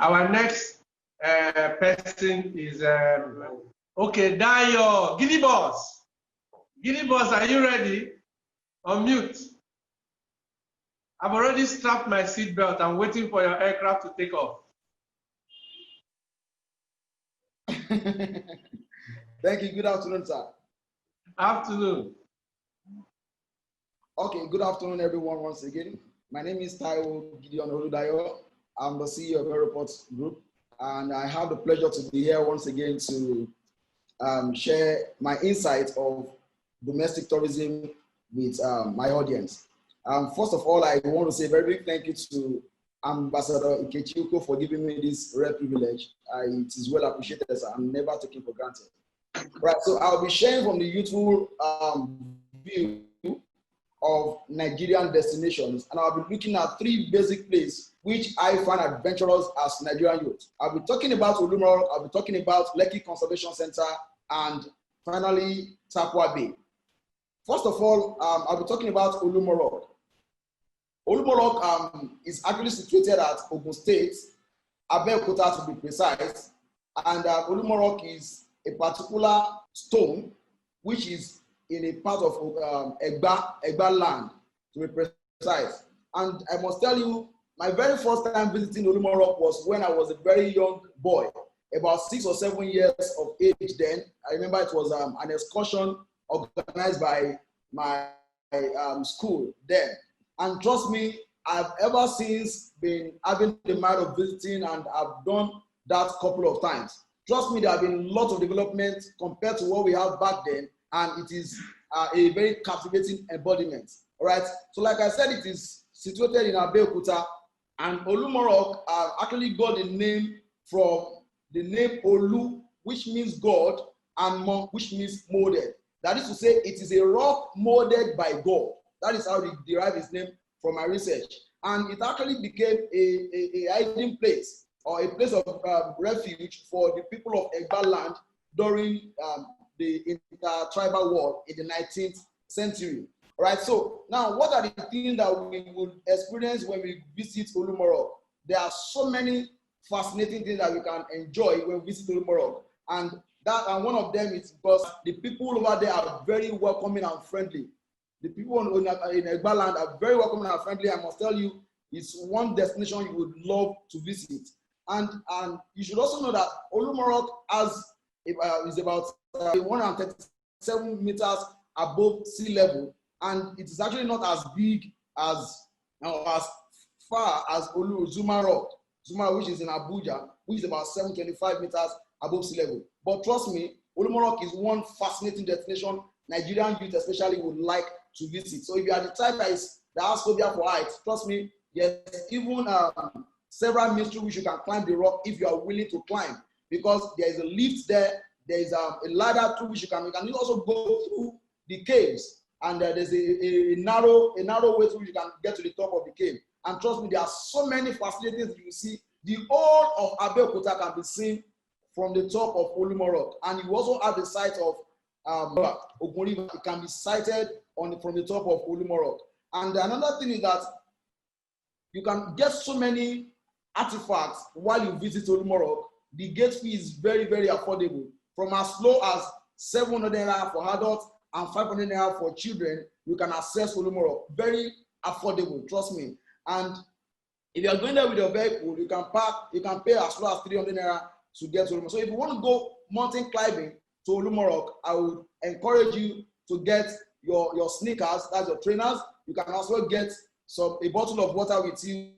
Our next person is okay, Dayo, GidiBoss. GidiBoss, are you ready? Unmute. I've already strapped my seatbelt. I'm waiting for your aircraft to take off. Thank you. Good afternoon, sir. Afternoon. Okay, good afternoon, everyone, once again. My name is Taiwo Gideon Oludayo. I'm the CEO of Aeroports Group, and I have the pleasure to be here once again to share my insights of domestic tourism with my audience. First of all, I want to say a very big thank you to Ambassador Ikechiuko for giving me this rare privilege. It is well appreciated, so I'm never taken for granted. Right, so I'll be sharing from the youthful view of Nigerian destinations, and I'll be looking at 3 basic places which I find adventurous as Nigerian youth. I'll be talking about Olumo, I'll be talking about Lekki Conservation Center, and finally TarkwaBay. First of all, I'll be talking about Olumo Rick. Olumo Rick is actually situated at Ogun State, Abeokuta to be precise, and Olumo Rick is a particular stone which is in a part of Egba land, to be precise. And I must tell you, my very first time visiting Olumo Rick was when I was a very young boy, about 6 or 7 years of age then. I remember it was an excursion organized by my school then. And trust me, I've ever since been having the mind of visiting, and I've done that couple of times. Trust me, there have been lots of development compared to what we have back then, and it is a very captivating embodiment. All right. So, like I said, it is situated in Abeokuta, and Olumo Rick actually got the name from the name Olu, which means God, and Mo, which means molded. That is to say, it is a rock molded by God. That is how he derived his name from my research, and it actually became a hiding place, or a place of refuge for the people of Egba land during the inter-tribal war in the 19th century. All right, so now what are the things that we will experience when we visit Olumo Rick? There are so many fascinating things that we can enjoy when we visit Olumo Rick, and one of them is because the people over there are very welcoming and friendly. The people in Egba land are very welcoming and friendly. I must tell you, it's one destination you would love to visit. And you should also know that Olumo Rick is about 137 meters above sea level, and it is actually not as big as far as Zuma Rock, which is in Abuja, which is about 725 meters above sea level. But trust me, Olumo Rick is one fascinating destination Nigerian youth especially would like to visit. So if you are the type that has phobia for heights, trust me, yes, even several means through which you can climb the rock if you are willing to climb, because there is a lift there, there is a ladder through which you can also go through the caves, and there's a narrow way through which you can get to the top of the cave. And trust me, there are so many facilities you see. The whole of Abeokuta can be seen from the top of Olumo Rick, and you also have the site of Ogun River. It can be sighted from the top of Olumo Rick. And another thing is that you can get so many artifacts while you visit Olumo Rick. The gate fee is very, very affordable. From as low as 700 naira for adults and 500 naira for children, you can access Olumo Rick. Very affordable, trust me. And if you are going there with your vehicle, you can pay as low as 300 naira to get to Olumo. So if you want to go mountain climbing to Olumo Rick, I would encourage you to get your sneakers, that's your trainers. You can also get a bottle of water with you.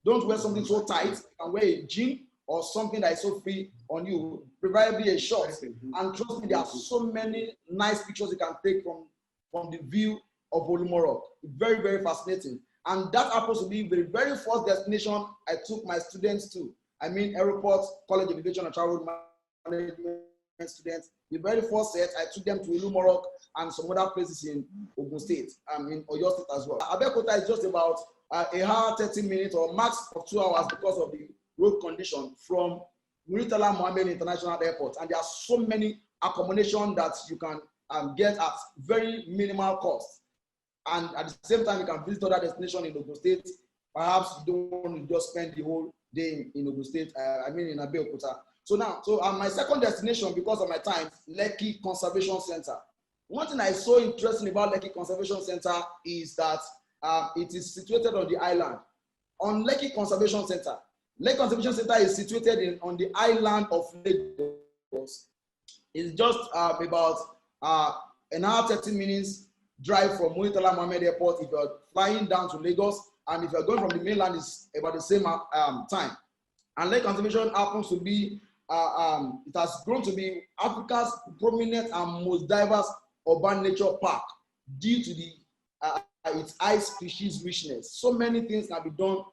Don't wear something so tight. You can wear a jean or something that is so free on you, preferably a short. And trust me, there are so many nice pictures you can take from the view of Olumo Rick. Very, very fascinating. And that happens to be the very first destination I took my students to. I mean, Aeroports, College of Aviation and Travel Management students. The very first set, I took them to Olumo Rick and some other places in Ogun State, in Oyo State as well. Abeokuta is just about a hour, 30 minutes, or max of 2 hours because of the road condition from Muritala Mohammed International Airport. And there are so many accommodations that you can get at very minimal cost. And at the same time, you can visit other destinations in Ogun State. Perhaps you don't want to just spend the whole day in Ogun State. I mean in Abeokuta. So now, my second destination, because of my time, Lekki Conservation Center. One thing I so interesting about Lekki Conservation Center is that it is situated on the island. On Lekki Conservation Center, Lekki Conservation Center is situated on the island of Lagos. It's just about an hour 30 minutes drive from Muritala Mohammed Airport if you're flying down to Lagos, and if you're going from the mainland, it's about the same time. And Lekki Conservation happens to be, it has grown to be Africa's prominent and most diverse urban nature park due to its high species richness. So many things can be done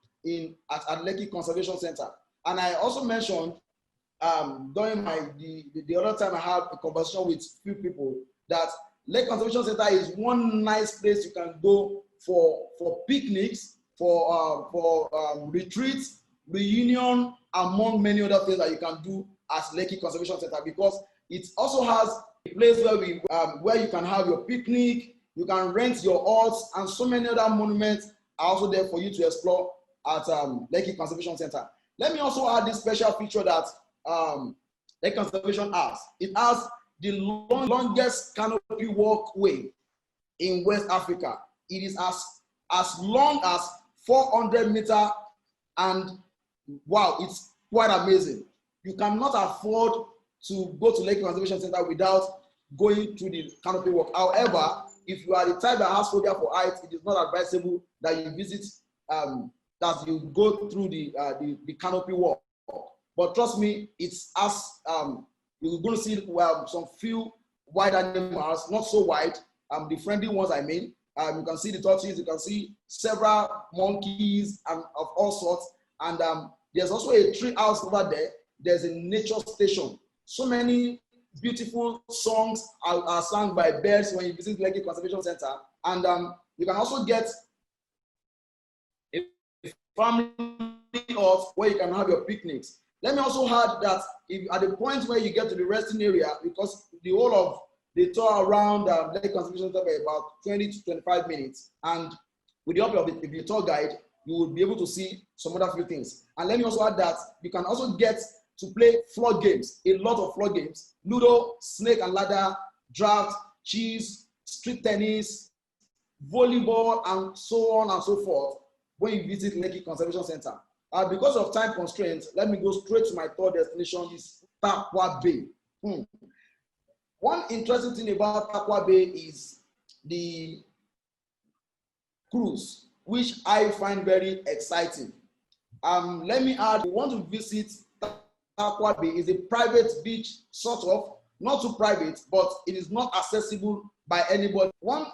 at Lekki Conservation Center. And I also mentioned during the other time I had a conversation with few people that Lekki Conservation Center is one nice place you can go for picnics, for retreats, reunion, among many other things that you can do at Lekki Conservation Center, because it also has a place where you can have your picnic, you can rent your huts, and so many other monuments are also there for you to explore at Lekki Conservation Center. Let me also add this special feature that Lekki Conservation has. It has the longest canopy walkway in West Africa. It is as long as 400 meters, and wow, it's quite amazing. You cannot afford to go to Lekki Conservation Center without going through the canopy walk. However, if you are the type that has phobia for heights, it is not advisable that you visit, that you go through the canopy walk. But trust me, it's as you're going to see some few wide animals, not so wide, the friendly ones I mean. You can see the tortoises, you can see several monkeys and of all sorts. And there's also a tree house over there. There's a nature station. So many beautiful songs are sung by birds when you visit Lekki Conservation Center. And you can also get a family hut where you can have your picnics. Let me also add that if at the point where you get to the resting area, because the whole of the tour around Lekki Conservation Center is about 20 to 25 minutes, and with the help of the tour guide, you will be able to see some other few things. And let me also add that you can also get to play floor games, a lot of floor games: Ludo, snake and ladder, draft, cheese, street tennis, volleyball, and so on and so forth when you visit Lekki Conservation Center. Because of time constraints, let me go straight to my third destination, is TarkwaBay. One interesting thing about TarkwaBay is the cruise, which I find very exciting. Let me add, you want to visit TarkwaBay, is a private beach, sort of, not too private, but it is not accessible by anybody. One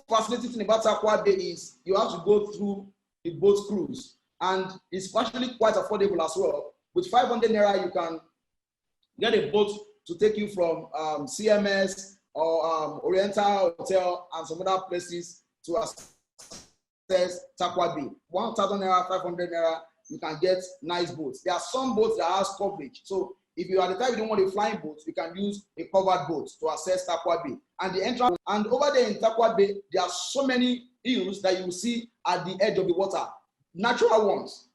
fascinating thing about TarkwaBay is you have to go through the boat cruise, and it's actually quite affordable as well. With 500 naira, you can get a boat to take you from CMS or Oriental Hotel and some other places to access TarkwaBay. 1,000 naira, 500 naira, you can get nice boats. There are some boats that has coverage. So if you are the type you don't want a flying boat, you can use a covered boat to access TarkwaBay. And the entrance, and over there in TarkwaBay, there are so many hills that you will see at the edge of the water. Natural ones,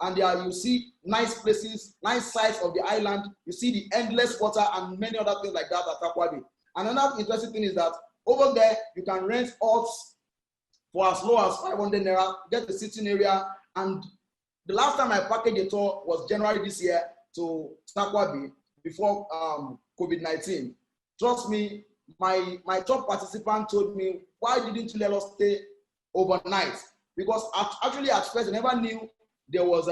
and there you see nice places, nice sides of the island. You see the endless water and many other things like that at TarkwaBay. Another interesting thing is that over there you can rent huts for as low as 500 naira, get the sitting area. And the last time I packaged a tour was January this year to TarkwaBay before COVID-19. Trust me, my top participant told me, why didn't you let us stay overnight? Because actually at first I never knew there was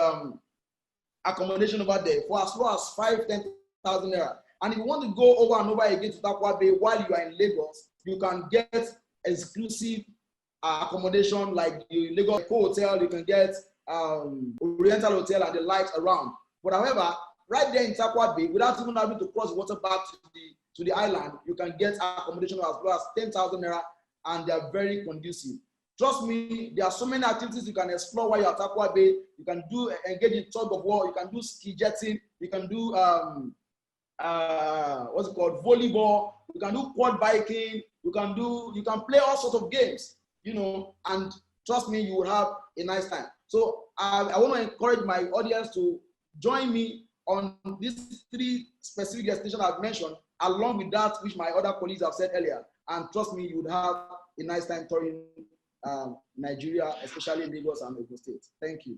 accommodation over there for as low as 5,000 - 10,000 naira. And if you want to go over and over again to TarkwaBay while you are in Lagos, you can get exclusive accommodation like the Lagos Hotel, you can get Oriental Hotel and the likes around. But however, right there in TarkwaBay, without even having to cross the water back to the island, you can get accommodation as low as 10,000 naira, and they are very conducive. Trust me, there are so many activities you can explore while you're at TarkwaBay. You can engage in tug of war, you can do ski jetting, you can do volleyball, you can do quad biking, you can play all sorts of games, and trust me, you will have a nice time. So I want to encourage my audience to join me on these 3 specific destinations I've mentioned, along with that which my other colleagues have said earlier. And trust me, you would have a nice time touring Nigeria, especially Lagos and Ogun State. Thank you.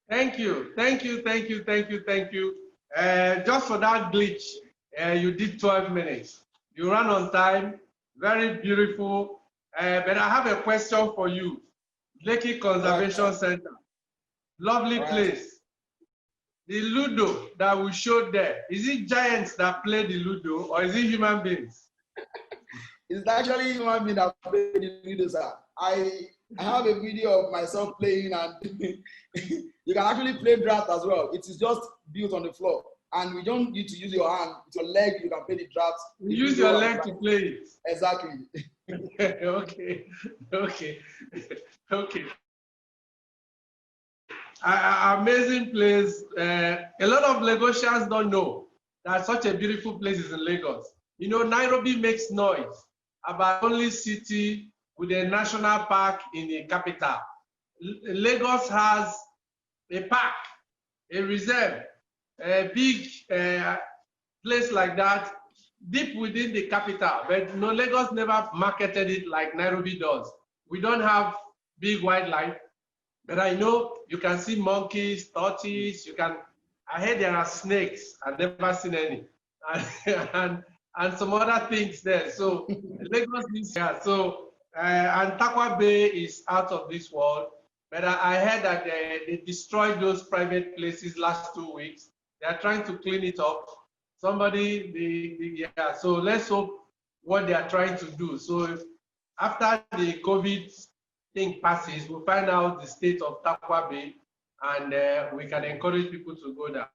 Thank you. Thank you. Thank you. Thank you. Thank you. Just for that glitch, you did 12 minutes. You ran on time. Very beautiful. But I have a question for you. Lekki Conservation Center. Lovely place. The Ludo that we showed there, is it giants that play the Ludo or is it human beings? It's actually human beings that play the Ludo, sir. I have a video of myself playing, and you can actually play draft as well. It is just built on the floor, and we don't need to use your hand. With your leg, you can play the draft. You use your leg to play it. Exactly. Okay. Amazing place. A lot of Lagosians don't know that such a beautiful place is in Lagos. You know, Nairobi makes noise about the only city with a national park in the capital. Lagos has a park, a reserve, a big place like that, deep within the capital. But no, Lagos never marketed it like Nairobi does. We don't have big wildlife. But I know you can see monkeys, tortoises, I heard there are snakes. I've never seen any. And some other things there. So Lagos is here. So, and TarkwaBay is out of this world. But I heard that they destroyed those private places last 2 weeks. They are trying to clean it up. Yeah, so let's hope what they are trying to do. So after the COVID thing passes, we'll find out the state of TarkwaBay, and we can encourage people to go there.